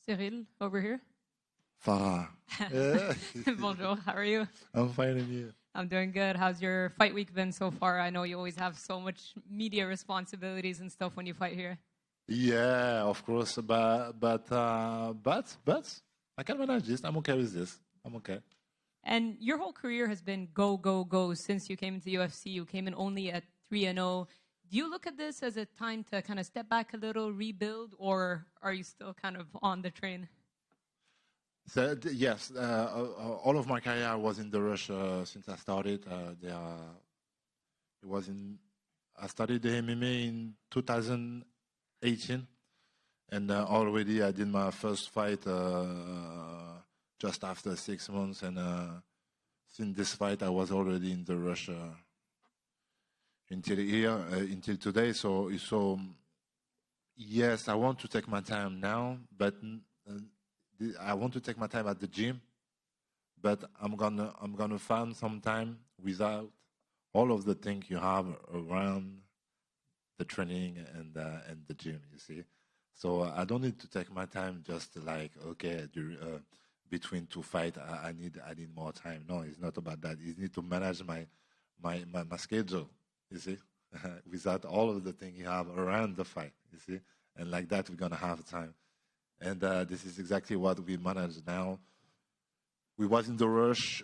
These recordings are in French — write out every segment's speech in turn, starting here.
Cyril, over here. Farah. Bonjour, how are you? I'm fine, and you? I'm doing good. How's your fight week been so far? I know you always have so much media responsibilities and stuff when you fight here. Yeah, of course, but I can manage this. I'm okay with this. I'm okay. And your whole career has been go, go, go since you came into UFC. You came in only at 3-0. Do you look at this as a time to kind of step back a little, rebuild, or are you still kind of on the train? So, yes, all of my career was in the rush since I started. It was in. I started the MMA in 2018, and already I did my first fight just after 6 months. And since this fight, I was already in the rush until here, until today. So yes, I want to take my time now, but I want to take my time at the gym. But I'm gonna find some time without all of the things you have around the training and the gym. You see, so I don't need to take my time just like between two fights. I need more time. No, it's not about that. You need to manage my schedule. You see, without all of the things you have around the fight. You see, and like that we're gonna have time. And this is exactly what we manage now. We was in the rush,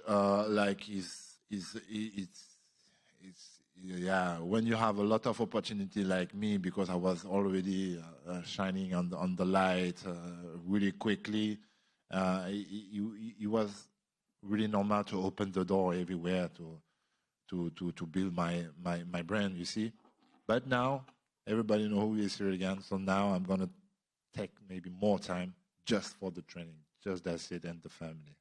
yeah. When you have a lot of opportunity like me, because I was already shining on the light really quickly, it was really normal to open the door everywhere to build my brand. You see, but now everybody know who is here again. So now I'm gonna take maybe more time just for the training, just that's it, and the family.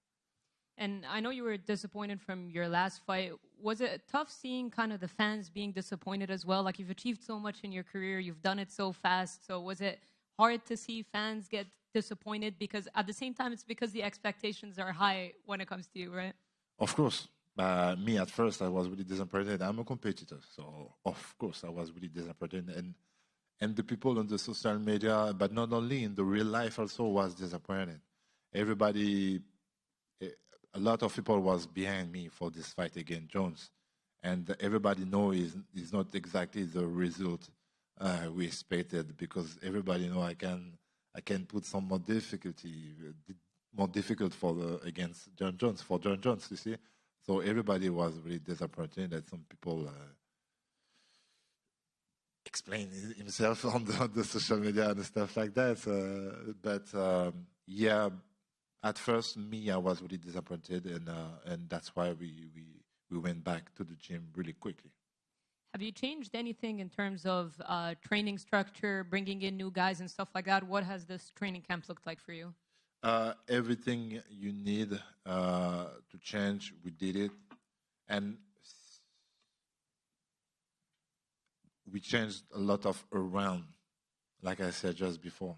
And I know you were disappointed from your last fight. Was it tough seeing kind of the fans being disappointed as well? Like, you've achieved so much in your career, you've done it so fast. So was it hard to see fans get disappointed? Because at the same time, it's because the expectations are high when it comes to you, right? Of course. Me, at first, I was really disappointed. I'm a competitor, so of course I was really disappointed. And the people on the social media, but not only in the real life, also was disappointed. Everybody, a lot of people was behind me for this fight against Jones, and everybody know is not exactly the result we expected, because everybody know I can put some more difficulty, more difficult against John Jones, for John Jones. You see, so everybody was really disappointed that some people. Explain himself on the social media and stuff like that. Yeah, at first, I was really disappointed, and that's why we went back to the gym really quickly. Have you changed anything in terms of training structure, bringing in new guys and stuff like that? What has this training camp looked like for you? Everything you need to change, we did it, and we changed a lot of around, like I said just before.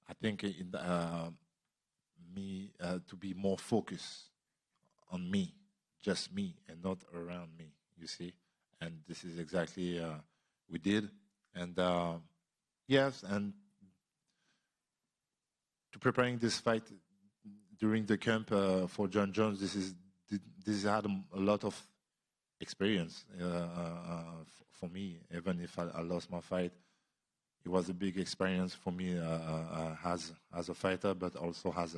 I think to be more focused on me, just me, and not around me, you see. And this is exactly we did. And yes, and to preparing this fight during the camp for John Jones, this had a lot of experience for me. Even if I lost my fight, it was a big experience for me as a fighter, but also as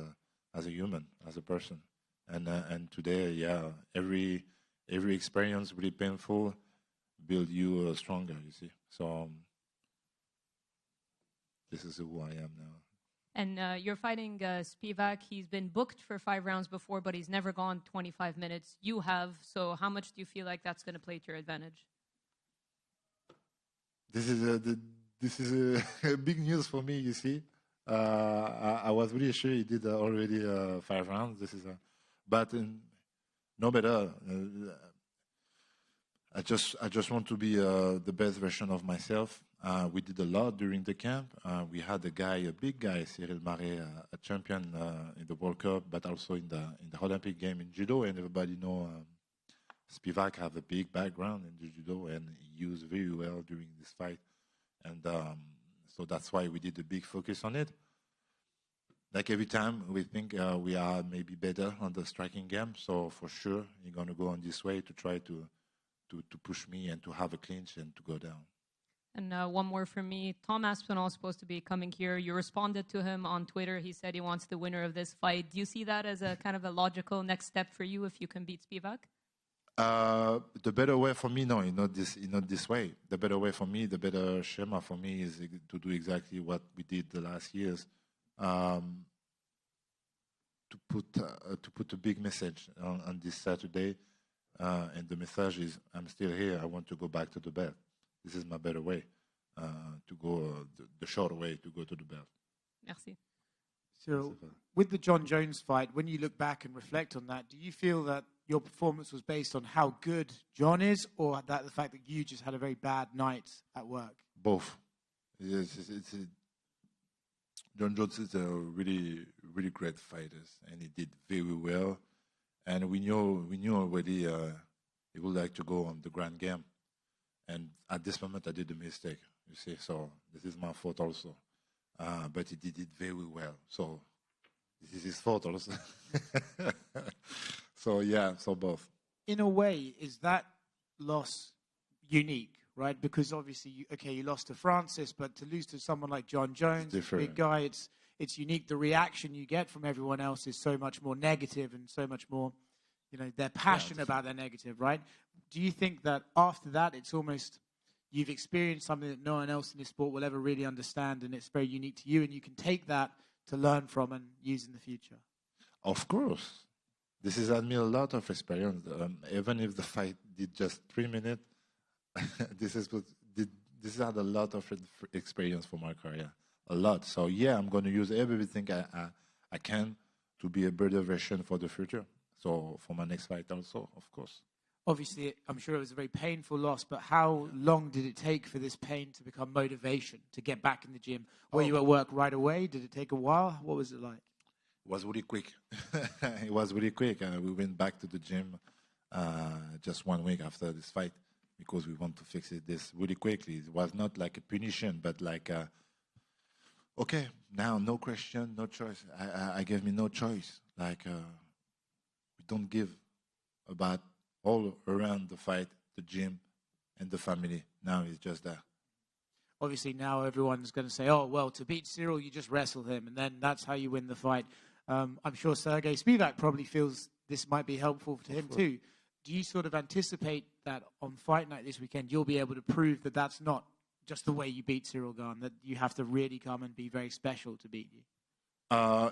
a human, as a person. And today, yeah, every experience really painful build you stronger. You see, so this is who I am now. And you're fighting Spivak. He's been booked for 5 rounds before, but he's never gone 25 minutes. You have. So how much do you feel like that's going to play to your advantage? This is a big news for me. You see, I was really sure he did already 5 rounds. But no better. I just want to be the best version of myself. We did a lot during the camp. We had a big guy, Cyril Marais, a champion in the World Cup, but also in the Olympic game in judo. And everybody know Spivak have a big background in the judo, and he used very well during this fight. And so that's why we did a big focus on it. like every time we think we are maybe better on the striking game. So for sure, you're going to go on this way to try to push me and to have a clinch and to go down. And one more from me. Tom Aspinall is supposed to be coming here. You responded to him on Twitter. He said he wants the winner of this fight. Do you see that as a kind of a logical next step for you if you can beat Spivak? The better way for me, no, not this way. The better way for me, the better schema for me is to do exactly what we did the last years. To put a big message on this Saturday, and the message is, I'm still here. I want to go back to the belt. This is my better way to go, the shorter way to go to the belt. Merci. So, with the John Jones fight, when you look back and reflect on that, do you feel that your performance was based on how good John is, or that the fact that you just had a very bad night at work? Both. Yes, John Jones is a really, really great fighter, and he did very well. And we knew already he would like to go on the grand game. And at this moment, I did a mistake, you see. So this is my fault also. But he did it very well. So this is his fault also. So, yeah, so both. In a way, is that loss unique, right? Because obviously, you lost to Francis, but to lose to someone like John Jones, big guy, it's unique. The reaction you get from everyone else is so much more negative and so much more, they're passionate about their negative, right? Do you think that after that, it's almost you've experienced something that no one else in this sport will ever really understand, and it's very unique to you, and you can take that to learn from and use in the future? Of course. This has had me a lot of experience. Even if the fight did just 3 minutes, this had a lot of experience for my career. A lot. So, yeah, I'm going to use everything I can to be a better version for the future. So, for my next fight also, of course. Obviously, I'm sure it was a very painful loss, but how long did it take for this pain to become motivation, to get back in the gym? Were you at work right away? Did it take a while? What was it like? It was really quick. It was really quick. We went back to the gym just 1 week after this fight because we want to fix this really quickly. It was not like a punition, but like, okay, now no question, no choice. I gave me no choice. Like, we don't give about all around the fight, the gym, and the family. Now it's just that. Obviously, now everyone's going to say, oh, well, to beat Cyril, you just wrestle him, and then that's how you win the fight. I'm sure Sergey Spivak probably feels this might be helpful to him too. Do you sort of anticipate that on fight night this weekend, you'll be able to prove that that's not just the way you beat Cyril Gane, that you have to really come and be very special to beat you?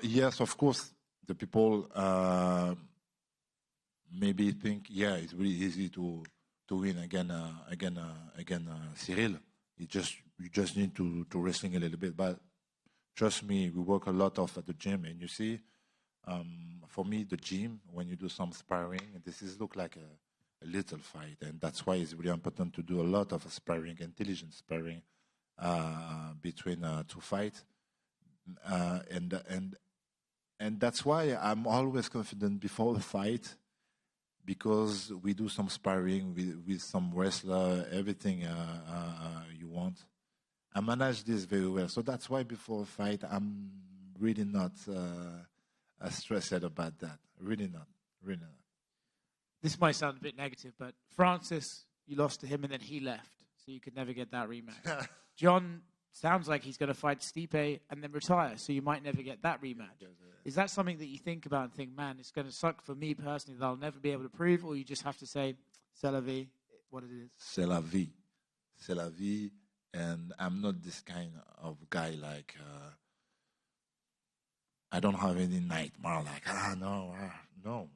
Yes, of course. The people maybe think, yeah, it's really easy to win again Cyril. You just need to wrestling a little bit, but trust me, we work a lot at the gym, and you see, for me, the gym, when you do some sparring, this look like a little fight, and that's why it's really important to do a lot of sparring, intelligent sparring between two fights, and that's why I'm always confident before the fight, because we do some sparring with some wrestler, everything you want. I manage this very well. So that's why before a fight, I'm really not stressed about that. Really not. Really not. This might sound a bit negative, but Francis, you lost to him and then he left. So you could never get that rematch. John sounds like he's going to fight Stipe and then retire. So you might never get that rematch. Is that something that you think about and think, man, it's going to suck for me personally that I'll never be able to prove? Or you just have to say, c'est la vie, what it is? C'est la vie. C'est la vie. And I'm not this kind of guy like, I don't have any nightmare like, no,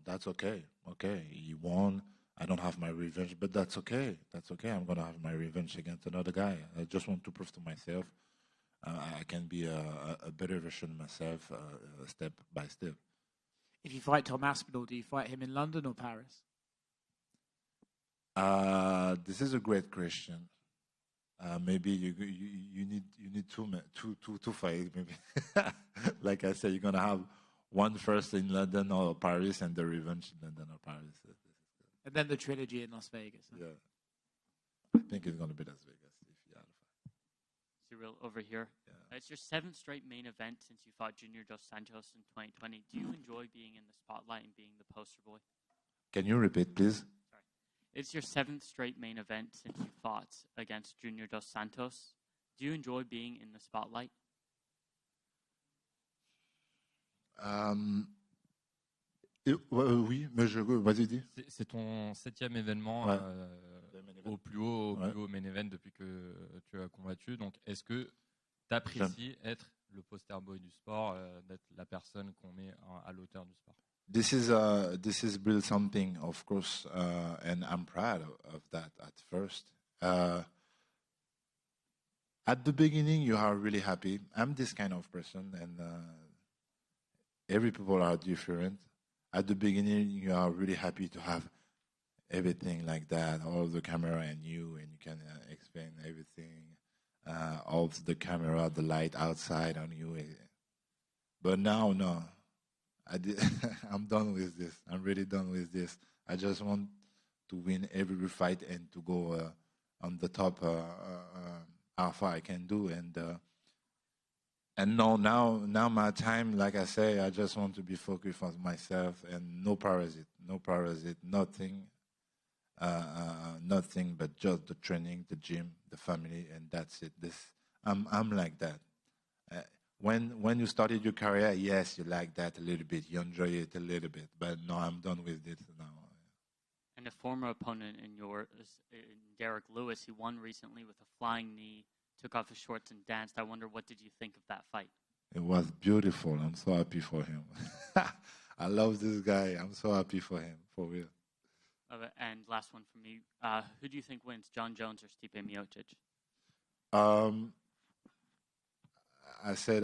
that's okay. Okay, he won. I don't have my revenge, but that's okay. That's okay. I'm going to have my revenge against another guy. I just want to prove to myself I can be a better version of myself step by step. If you fight Tom Aspinall, do you fight him in London or Paris? This is a great question. Maybe you need two fights. Maybe, like I said, you're gonna have one first in London or Paris, and the revenge in London or Paris. And then the trilogy in Las Vegas. Huh? Yeah, I think it's gonna be Las Vegas if you have a fight. Cyril over here. Yeah. It's your 7th straight main event since you fought Junior Dos Santos in 2020. Do you enjoy being in the spotlight and being the poster boy? Can you repeat, please? Sorry. It's your 7th straight main event since you fought against Junior Dos Santos. Do you enjoy being in the spotlight? Oui, mais vas-y, dis. C'est ton 7e événement au plus haut main event depuis que tu as combattu. Donc, est-ce que tu apprécies être le poster boy du sport, d'être la personne qu'on met à l'auteur du sport? This is really something, of course, and I'm proud of that at first. At the beginning, you are really happy. I'm this kind of person, and every people are different. At the beginning, you are really happy to have everything like that, all the camera and you can explain everything, all the camera, the light outside on you. But now, no. I'm done with this. I'm really done with this. I just want to win every fight and to go on the top how far I can do. And no, now my time, like I say, I just want to be focused on myself and no parasite, nothing, nothing but just the training, the gym, the family, and that's it. I'm like that. When you started your career, yes, you like that a little bit, you enjoy it a little bit, but no, I'm done with it now. And a former opponent in yours, Derek Lewis, he won recently with a flying knee, took off his shorts and danced. I wonder, what did you think of that fight? It was beautiful. I'm so happy for him. I love this guy. I'm so happy for him, for real. And last one from me. Who do you think wins, John Jones or Stipe Miocic? I said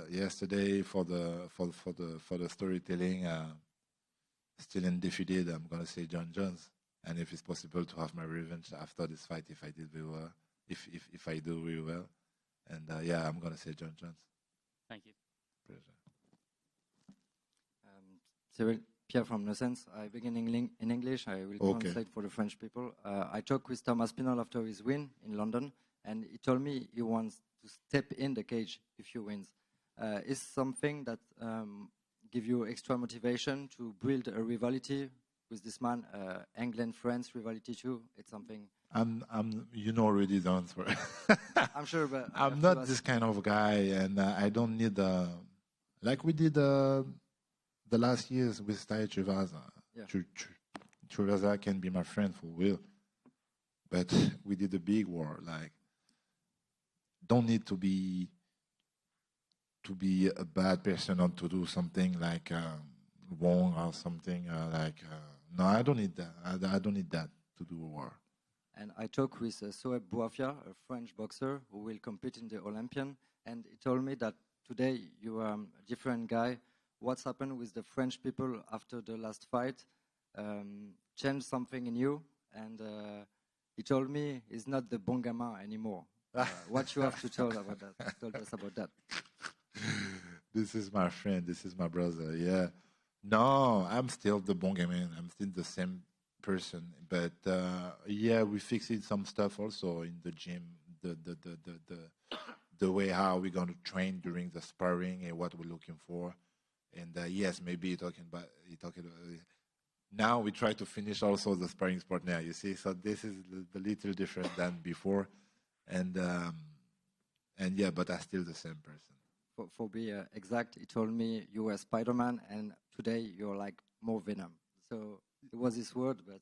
yesterday for the storytelling, still undefeated. I'm gonna say John Jones, and if it's possible to have my revenge after this fight, if I did very well, if I do really well, and yeah, I'm gonna say John Jones. Thank you. Pleasure. Cyril, Pierre from No Sense. I begin in English. I will translate for the French people. I talked with Thomas Pinal after his win in London, and he told me he wants to step in the cage if you win. Is something that give you extra motivation to build a rivalry with this man, England-France rivalry too? It's something. You know already the answer. I'm sure, but I'm not this kind of guy, and I don't need like we did the last years with Tai Tuivasa. Yeah. Tuivasa can be my friend for real, but we did a big war. Like, don't need to be a bad person or to do something like wrong or something no, I don't need that. I don't need that to do a war. And I talked with Soeb Bouafia, a French boxer who will compete in the Olympian, and he told me that today you are a different guy. What's happened with the French people after the last fight changed something in you, and he told me he's not the bon gamin anymore. What you have to tell about that? Told us about that. This is my friend. This is my brother. Yeah. No, I'm still the bon gamin. I'm still the same person. But yeah, we fixed some stuff also in the gym. The way how we're going to train during the sparring and what we're looking for. And yes, maybe you're talking about now we try to finish also the sparring partner. You see, so this is the little different than before. And yeah, but I'm still the same person. For be exact, he told me you were Spider-Man, and today you're like more Venom. So it was his word, but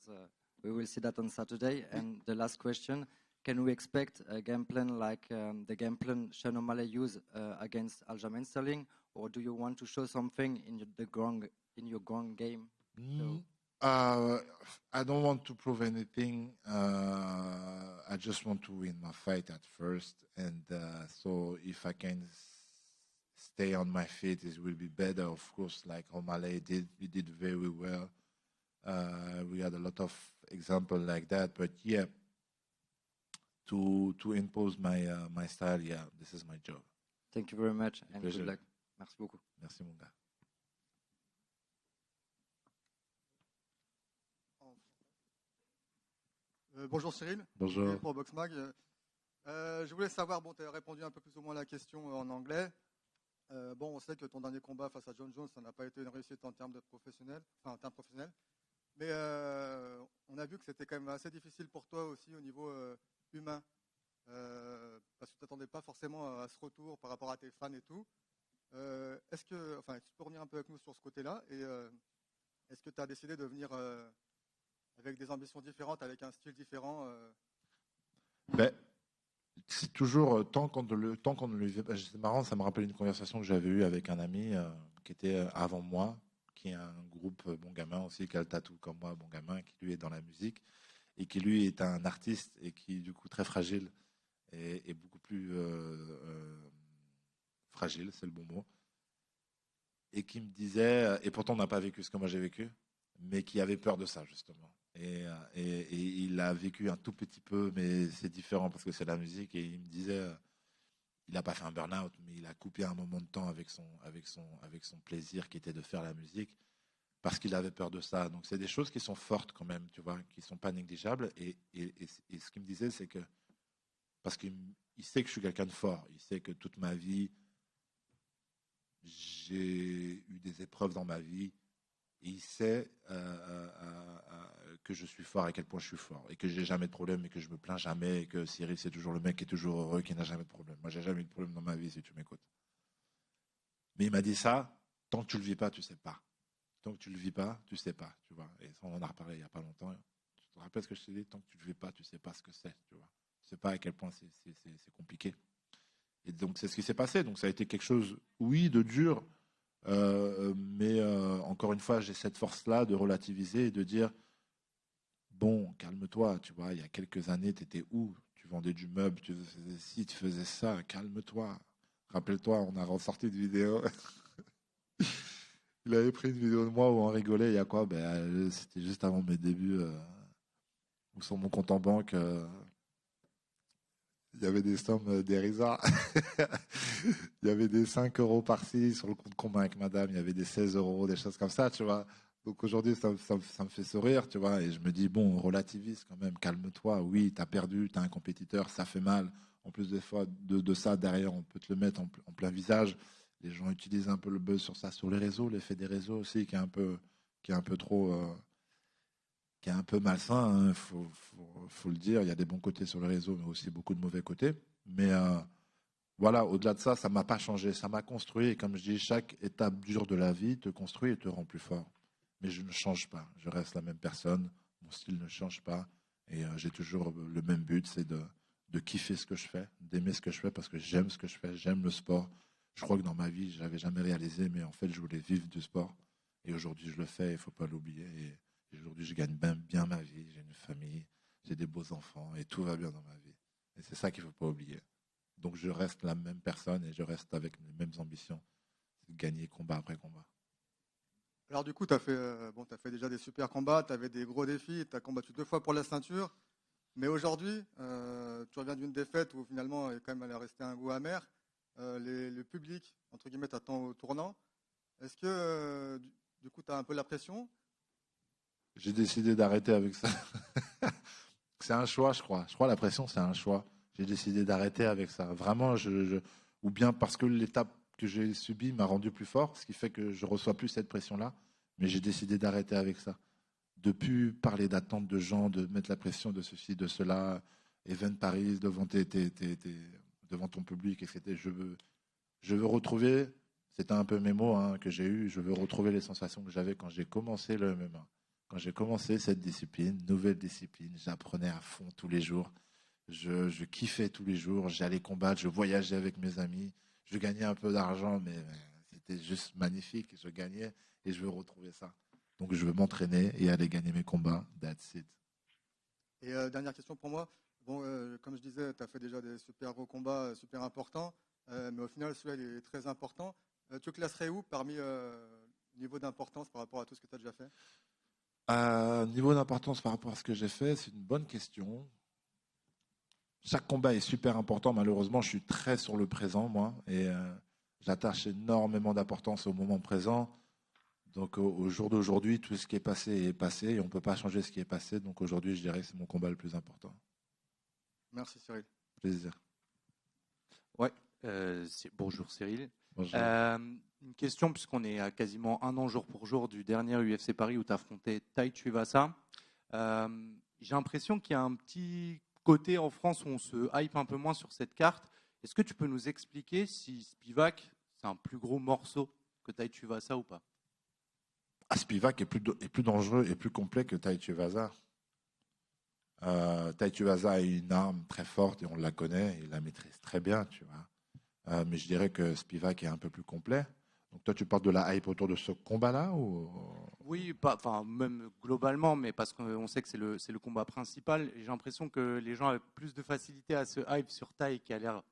we will see that on Saturday. And the last question, can we expect a game plan like the game plan Sean O'Malley used against Aljamain Sterling, or do you want to show something in your ground game? I don't want to prove anything. I just want to win my fight at first, and so if I can stay on my feet, it will be better. Of course, like O'Malley did, he did very well. We had a lot of examples like that, but yeah, to impose my style, yeah, this is my job. Thank you very much, and Pleasure. good luck. Merci beaucoup. Merci mon gars. Bonjour Cyril. Bonjour. Pour Boxmag. Je voulais savoir, bon, tu as répondu un peu plus ou moins à la question en anglais. Bon, on sait que ton dernier combat face à John Jones, ça n'a pas été une réussite en termes professionnels. Mais on a vu que c'était quand même assez difficile pour toi aussi au niveau humain. Parce que tu t'attendais pas forcément à ce retour par rapport à tes fans et tout. Est-ce que, enfin, tu peux revenir un peu avec nous sur ce côté-là et est-ce que tu as décidé de venir avec des ambitions différentes, avec un style différent Ben, c'est toujours tant qu'on ne le vit. C'est marrant, ça me rappelle une conversation que j'avais eue avec un ami qui était avant moi, qui est un groupe Bon Gamin aussi, qui a le tatou comme moi, Bon Gamin, qui lui est dans la musique et qui lui est un artiste et qui du coup très fragile et beaucoup plus fragile, c'est le bon mot, et qui me disait, et pourtant on n'a pas vécu ce que moi j'ai vécu, mais qui avait peur de ça justement. Et il a vécu un tout petit peu, mais c'est différent parce que c'est la musique. Et il me disait, il n'a pas fait un burn-out, mais il a coupé un moment de temps avec son plaisir qui était de faire la musique parce qu'il avait peur de ça. Donc c'est des choses qui sont fortes quand même, tu vois, qui ne sont pas négligeables. Et ce qu'il me disait, c'est que parce qu'il sait que je suis quelqu'un de fort, il sait que toute ma vie, j'ai eu des épreuves dans ma vie. Et il sait que je suis fort, à quel point je suis fort, et que j'ai jamais de problème, et que je me plains jamais, et que Cyril c'est toujours le mec qui est toujours heureux, qui n'a jamais de problème. Moi j'ai jamais eu de problème dans ma vie si tu m'écoutes. Mais il m'a dit ça, tant que tu le vis pas, tu sais pas. Tant que tu le vis pas, tu sais pas, tu vois. Et ça, on en a reparlé il y a pas longtemps. Tu te rappelles ce que je t'ai dit? Tant que tu le vis pas, tu sais pas ce que c'est, tu vois. Tu sais pas à quel point c'est compliqué. Et donc c'est ce qui s'est passé. Donc ça a été quelque chose, oui, de dur. Mais encore une fois, j'ai cette force-là de relativiser et de dire bon, calme-toi, tu vois, il y a quelques années, tu étais où? Tu vendais du meuble, tu faisais ci, tu faisais ça, calme-toi. Rappelle-toi, on a ressorti une vidéo. Il avait pris une vidéo de moi où on rigolait, il y a quoi? C'était juste avant mes débuts, où sur mon compte en banque, il y avait des sommes dérisoires. Il y avait des 5 euros par-ci sur le compte commun avec madame. Il y avait des 16 euros, des choses comme ça, tu vois. Donc aujourd'hui, ça me fait sourire, tu vois. Et je me dis, bon, relativise quand même, calme-toi. Oui, tu as perdu, tu as un compétiteur, ça fait mal. En plus des fois de ça, derrière, on peut te le mettre en plein visage. Les gens utilisent un peu le buzz sur ça, sur les réseaux, l'effet des réseaux aussi, qui est un peu trop... qui est un peu malsain, il faut le dire. Il y a des bons côtés sur le réseau, mais aussi beaucoup de mauvais côtés. Mais voilà, au-delà de ça, ça ne m'a pas changé. Ça m'a construit. Et comme je dis, chaque étape dure de la vie te construit et te rend plus fort. Mais je ne change pas. Je reste la même personne. Mon style ne change pas. Et j'ai toujours le même but, c'est de kiffer ce que je fais, d'aimer ce que je fais parce que j'aime ce que je fais, j'aime le sport. Je crois que dans ma vie, je n'avais jamais réalisé, mais en fait, je voulais vivre du sport. Et aujourd'hui, je le fais, il ne faut pas l'oublier. Et aujourd'hui, je gagne bien ma vie. J'ai une famille, j'ai des beaux enfants et tout va bien dans ma vie. Et c'est ça qu'il ne faut pas oublier. Donc je reste la même personne et je reste avec les mêmes ambitions. C'est de gagner combat après combat. Alors du coup, tu as fait déjà des super combats, tu avais des gros défis, tu as combattu 2 fois pour la ceinture. Mais aujourd'hui, tu reviens d'une défaite où finalement, quand même, elle a resté un goût amer. Le public, entre guillemets, t'attend au tournant. Est-ce que du coup, tu as un peu la pression? J'ai décidé d'arrêter avec ça. C'est un choix, je crois. Je crois que la pression, c'est un choix. J'ai décidé d'arrêter avec ça. Vraiment, ou bien parce que l'étape que j'ai subie m'a rendu plus fort, ce qui fait que je ne reçois plus cette pression-là. Mais j'ai décidé d'arrêter avec ça. De plus parler d'attente de gens, de mettre la pression de ceci, de cela, Even Paris, devant, devant ton public, etc. Je veux retrouver, c'était un peu mes mots que j'ai eu, je veux retrouver les sensations que j'avais quand j'ai commencé le MMA. Quand j'ai commencé cette discipline, nouvelle discipline, j'apprenais à fond tous les jours. Je kiffais tous les jours, j'allais combattre, je voyageais avec mes amis, je gagnais un peu d'argent, mais c'était juste magnifique. Je gagnais et je veux retrouver ça. Donc je veux m'entraîner et aller gagner mes combats. That's it. Et dernière question pour moi. Bon, comme je disais, tu as fait déjà des super gros combats, super importants, mais au final, celui-là il est très important. Tu classerais où parmi niveau d'importance par rapport à tout ce que tu as déjà fait? Niveau d'importance par rapport à ce que j'ai fait, c'est une bonne question. Chaque combat est super important. Malheureusement, je suis très sur le présent, moi, et j'attache énormément d'importance au moment présent. Donc, au jour d'aujourd'hui, tout ce qui est passé et on ne peut pas changer ce qui est passé. Donc, aujourd'hui, je dirais que c'est mon combat le plus important. Merci, Cyril. Plaisir. Ouais, bonjour Cyril. Bonjour. Une question, puisqu'on est à quasiment un an jour pour jour du dernier UFC Paris où tu as affronté Tai Tuivasa. J'ai l'impression qu'il y a un petit côté en France où on se hype un peu moins sur cette carte. Est-ce que tu peux nous expliquer si Spivak, c'est un plus gros morceau que Tai Tuivasa ou pas? Spivak est plus dangereux et plus complet que Tai Tuivasa. Tai Tuivasa a une arme très forte et on la connaît, il la maîtrise très bien, tu vois. Mais je dirais que Spivak est un peu plus complet. Donc toi, tu parles de la hype autour de ce combat-là ou... Oui, même globalement, mais parce qu'on sait que c'est le combat principal. J'ai l'impression que les gens avaient plus de facilité à se hype sur Tai,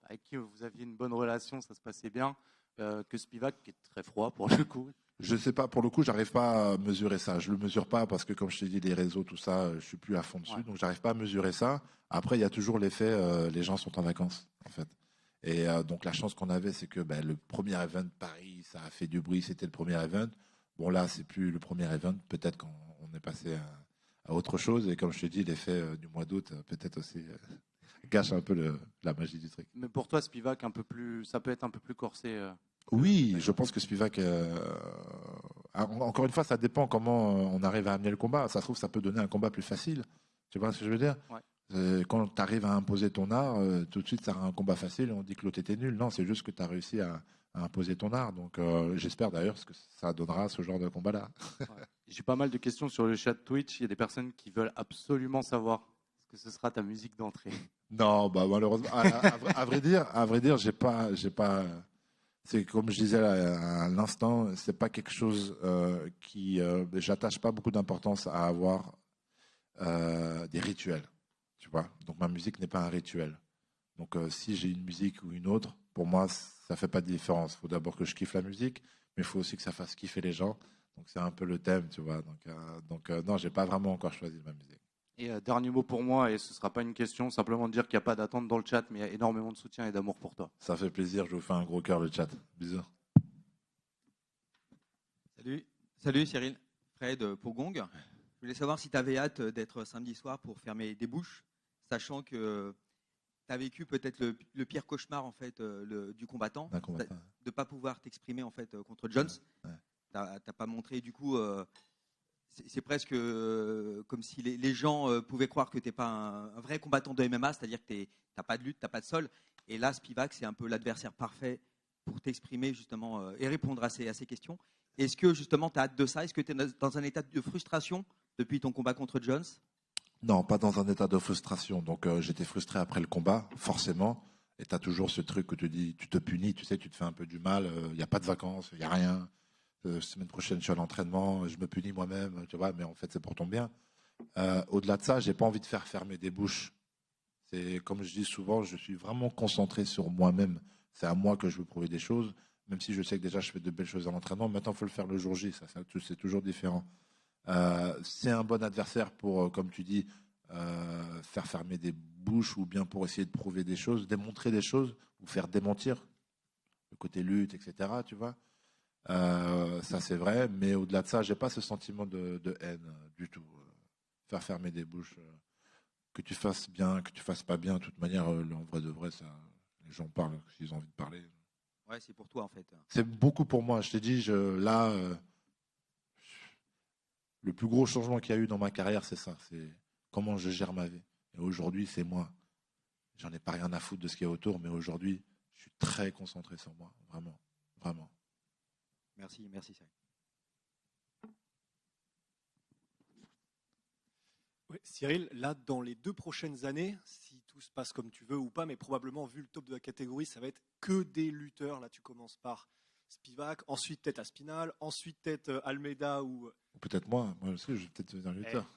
avec qui vous aviez une bonne relation, ça se passait bien, que Spivak, qui est très froid pour le coup. Je ne sais pas, pour le coup, j'arrive pas à mesurer ça. Je le mesure pas parce que, comme je t'ai dit, les réseaux, tout ça, je suis plus à fond dessus, ouais. Donc j'arrive pas à mesurer ça. Après, il y a toujours l'effet, les gens sont en vacances, en fait. Et donc la chance qu'on avait, c'est que le premier event Paris, ça a fait du bruit, c'était le premier event. Bon là, c'est plus le premier event. Peut-être qu'on est passé à autre chose. Et comme je te dis, l'effet du mois d'août, peut-être aussi gâche un peu la magie du truc. Mais pour toi, Spivak, ça peut être un peu plus corsé. Oui, je pense que Spivak. Encore une fois, ça dépend comment on arrive à amener le combat. Ça se trouve, ça peut donner un combat plus facile. Tu vois ce que je veux dire? Ouais. Quand tu arrives à imposer ton art, tout de suite, ça rend un combat facile et on dit que l'autre était nul. Non, c'est juste que tu as réussi à imposer ton art. Donc, j'espère d'ailleurs que ça donnera ce genre de combat-là. Ouais. J'ai pas mal de questions sur le chat Twitch. Il y a des personnes qui veulent absolument savoir ce que ce sera ta musique d'entrée. Non, malheureusement, à vrai dire, j'ai pas. C'est comme je disais à l'instant, c'est pas quelque chose qui. J'attache pas beaucoup d'importance à avoir des rituels. Tu vois, donc ma musique n'est pas un rituel. Donc si j'ai une musique ou une autre, pour moi, ça fait pas de différence. Il faut d'abord que je kiffe la musique, mais il faut aussi que ça fasse kiffer les gens. Donc c'est un peu le thème, tu vois. Donc non, j'ai pas vraiment encore choisi ma musique. Et dernier mot pour moi, et ce sera pas une question, simplement dire qu'il n'y a pas d'attente dans le chat, mais il y a énormément de soutien et d'amour pour toi. Ça fait plaisir, je vous fais un gros cœur le chat. Bisous. Salut Cyril, Fred pour Gong. Je voulais savoir si tu avais hâte d'être samedi soir pour fermer des bouches, sachant que tu as vécu peut-être le pire cauchemar en fait, du combattant, de ne pas pouvoir t'exprimer en fait, contre Jones. Ouais. Tu n'as pas montré, du coup, c'est presque comme si les gens pouvaient croire que tu n'es pas un vrai combattant de MMA, c'est-à-dire que tu n'as pas de lutte, tu n'as pas de sol. Et là, Spivak, c'est un peu l'adversaire parfait pour t'exprimer justement et répondre à ces questions. Est-ce que justement tu as hâte de ça? Est-ce que tu es dans un état de frustration depuis ton combat contre Jones? Non, pas dans un état de frustration. Donc j'étais frustré après le combat, forcément. Et tu as toujours ce truc où tu te punis, tu sais, tu te fais un peu du mal. Il n'y a pas de vacances, il n'y a rien. Semaine prochaine, je suis à l'entraînement, je me punis moi-même, tu vois, mais en fait, c'est pour ton bien. Au-delà de ça, j'ai pas envie de faire fermer des bouches. C'est comme je dis souvent, je suis vraiment concentré sur moi-même. C'est à moi que je veux prouver des choses. Même si je sais que déjà je fais de belles choses à l'entraînement, maintenant il faut le faire le jour J, c'est toujours différent. C'est un bon adversaire pour, comme tu dis, faire fermer des bouches ou bien pour essayer de prouver des choses, démontrer des choses ou faire démentir le côté lutte, etc. Tu vois, ça c'est vrai, mais au-delà de ça, j'ai pas ce sentiment de haine du tout. Faire fermer des bouches, que tu fasses bien, que tu fasses pas bien, de toute manière, en vrai de vrai, ça, les gens parlent s'ils ont envie de parler. Ouais, c'est pour toi en fait. C'est beaucoup pour moi. Je t'ai dit, là, le plus gros changement qu'il y a eu dans ma carrière, c'est ça. C'est comment je gère ma vie. Et aujourd'hui, c'est moi. J'en ai pas rien à foutre de ce qu'il y a autour, mais aujourd'hui, je suis très concentré sur moi. Vraiment. Vraiment. Merci Cyril. Ouais, Cyril, là, dans les 2 prochaines années, si tout se passe comme tu veux ou pas, mais probablement, vu le top de la catégorie, ça va être que des lutteurs. Là, tu commences par Spivak, ensuite peut-être Aspinall, ensuite peut-être Almeida ou... Peut-être moi aussi, je vais peut-être devenir lutteur.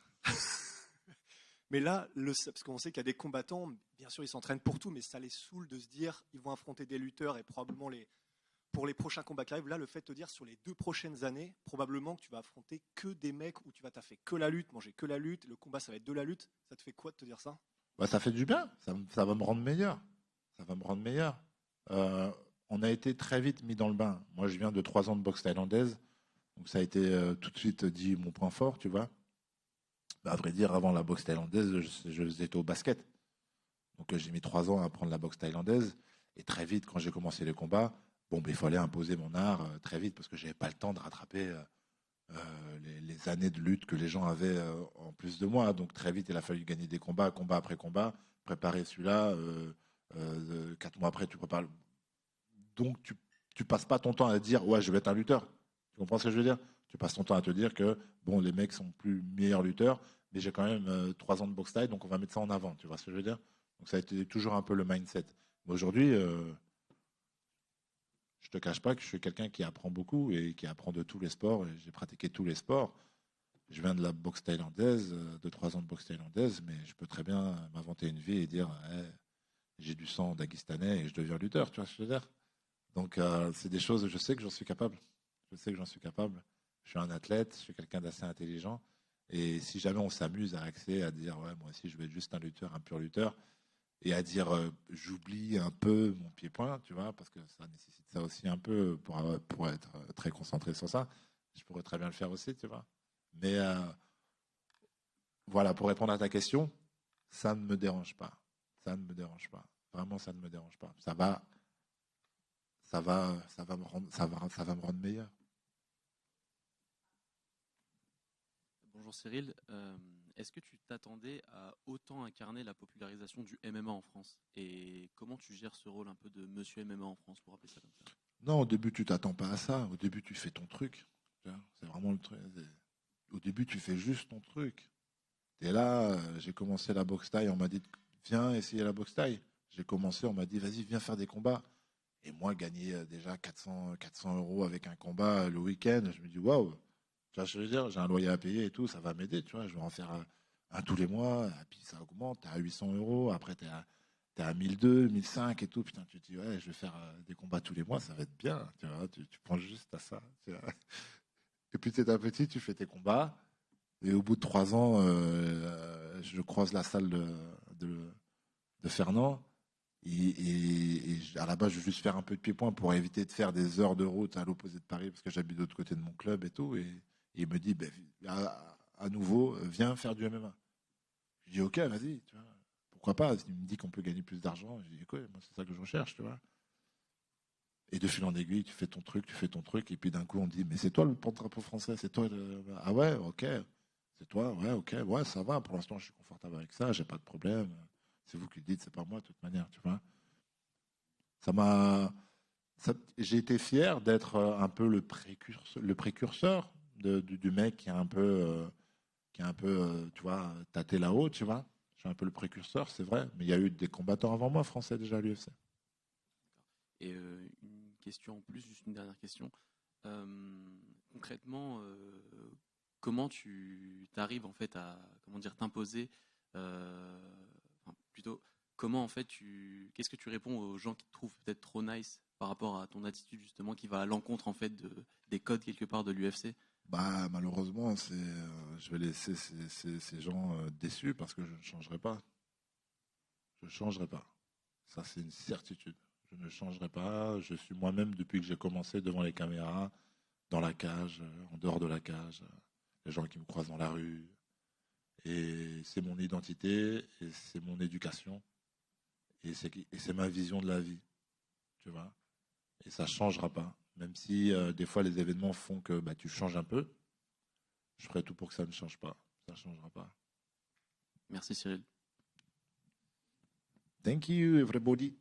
Mais là, parce qu'on sait qu'il y a des combattants, bien sûr, ils s'entraînent pour tout, mais ça les saoule de se dire ils vont affronter des lutteurs et probablement pour les prochains combats qui arrivent, là, le fait de te dire sur les 2 prochaines années, probablement que tu vas affronter que des mecs où tu vas taffer que la lutte, manger que la lutte, le combat, ça va être de la lutte. Ça te fait quoi de te dire ça? Ça fait du bien. Ça va me rendre meilleur. Ça va me rendre meilleur. On a été très vite mis dans le bain. Moi, je viens de 3 ans de boxe thaïlandaise. Donc, ça a été tout de suite dit mon point fort, tu vois. À vrai dire, avant la boxe thaïlandaise, j'étais au basket. Donc j'ai mis 3 ans à apprendre la boxe thaïlandaise. Et très vite, quand j'ai commencé les combats, il fallait imposer mon art très vite parce que je n'avais pas le temps de rattraper les années de lutte que les gens avaient en plus de moi. Donc très vite, il a fallu gagner des combats, combat après combat, préparer celui-là. 4 mois après, tu prépares. Donc tu passes pas ton temps à dire ouais, je vais être un lutteur. Tu comprends ce que je veux dire? Tu passes ton temps à te dire que bon, les mecs sont plus meilleurs lutteurs, mais j'ai quand même 3 ans de boxe thaï, donc on va mettre ça en avant. Tu vois ce que je veux dire? Donc ça a été toujours un peu le mindset. Mais aujourd'hui, je te cache pas que je suis quelqu'un qui apprend beaucoup et qui apprend de tous les sports. Et j'ai pratiqué tous les sports. Je viens de la boxe thaïlandaise, de 3 ans de boxe thaïlandaise, mais je peux très bien m'inventer une vie et dire j'ai du sang daguestanais et je deviens lutteur. Tu vois ce que je veux dire? Donc c'est des choses, je sais que j'en suis capable. Je sais que j'en suis capable. Je suis un athlète, je suis quelqu'un d'assez intelligent. Et si jamais on s'amuse à axer, à dire ouais, moi aussi je vais être juste un lutteur, un pur lutteur, et à dire j'oublie un peu mon pied-point, tu vois, parce que ça nécessite ça aussi un peu pour être très concentré sur ça. Je pourrais très bien le faire aussi, tu vois. Mais voilà, pour répondre à ta question, ça ne me dérange pas. Ça ne me dérange pas. Vraiment, ça ne me dérange pas. Ça va me rendre meilleur. Bonjour Cyril, est-ce que tu t'attendais à autant incarner la popularisation du MMA en France? Et comment tu gères ce rôle un peu de monsieur MMA en France, pour appeler ça comme ça? Non, au début, tu t'attends pas à ça. Au début, tu fais ton truc. C'est vraiment le truc. Au début, tu fais juste ton truc. Et là, j'ai commencé la boxe thaï, on m'a dit viens essayer la boxe thaï. J'ai commencé, on m'a dit vas-y, viens faire des combats. Et moi, gagner déjà 400 € avec un combat le week-end, je me dis waouh. Tu vois ce que je veux dire? J'ai un loyer à payer et tout, ça va m'aider, tu vois. Je vais en faire un tous les mois, et puis ça augmente, t'es à 800 €, après t'es à 1200, 1500 et tout. Putain, tu te dis, ouais, je vais faire des combats tous les mois, ça va être bien, tu vois. Tu penses juste à ça. Tu vois. Et puis petit à petit, tu fais tes combats. Et au bout de 3 ans, je croise la salle de Fernand. Et à la base, je veux juste faire un peu de pied-point pour éviter de faire des heures de route à l'opposé de Paris, parce que j'habite de l'autre côté de mon club et tout. Et il me dit, à nouveau, viens faire du MMA. Je dis, ok, vas-y, tu vois, pourquoi pas? Il me dit qu'on peut gagner plus d'argent. Je dis, écoute, moi, c'est ça que je recherche, tu vois. Et de fil en aiguille, tu fais ton truc, et puis d'un coup, on dit, mais c'est toi le porte-drapeau français, c'est toi Ah ouais, ok, c'est toi, ouais, ok, ouais, ça va, pour l'instant, je suis confortable avec ça, j'ai pas de problème. C'est vous qui le dites, c'est pas moi, de toute manière, tu vois. J'ai été fier d'être un peu le précurseur du mec qui a un peu, tu vois, tâté là-haut, tu vois. Je suis un peu le précurseur, c'est vrai, mais il y a eu des combattants avant moi, français déjà à l'UFC. Et une question en plus, juste une dernière question. Concrètement, comment tu arrives en fait à t'imposer, plutôt comment en fait qu'est-ce que tu réponds aux gens qui te trouvent peut-être trop nice par rapport à ton attitude justement qui va à l'encontre en fait des codes quelque part de l'UFC? Bah malheureusement, je vais laisser ces gens déçus parce que je ne changerai pas. Je ne changerai pas. Ça c'est une certitude. Je ne changerai pas. Je suis moi-même depuis que j'ai commencé devant les caméras, dans la cage, en dehors de la cage, les gens qui me croisent dans la rue. Et c'est mon identité, et c'est mon éducation, et c'est ma vision de la vie, tu vois. Et ça ne changera pas. Même si des fois les événements font que tu changes un peu, je ferai tout pour que ça ne change pas. Ça ne changera pas. Merci Cyril. Thank you everybody.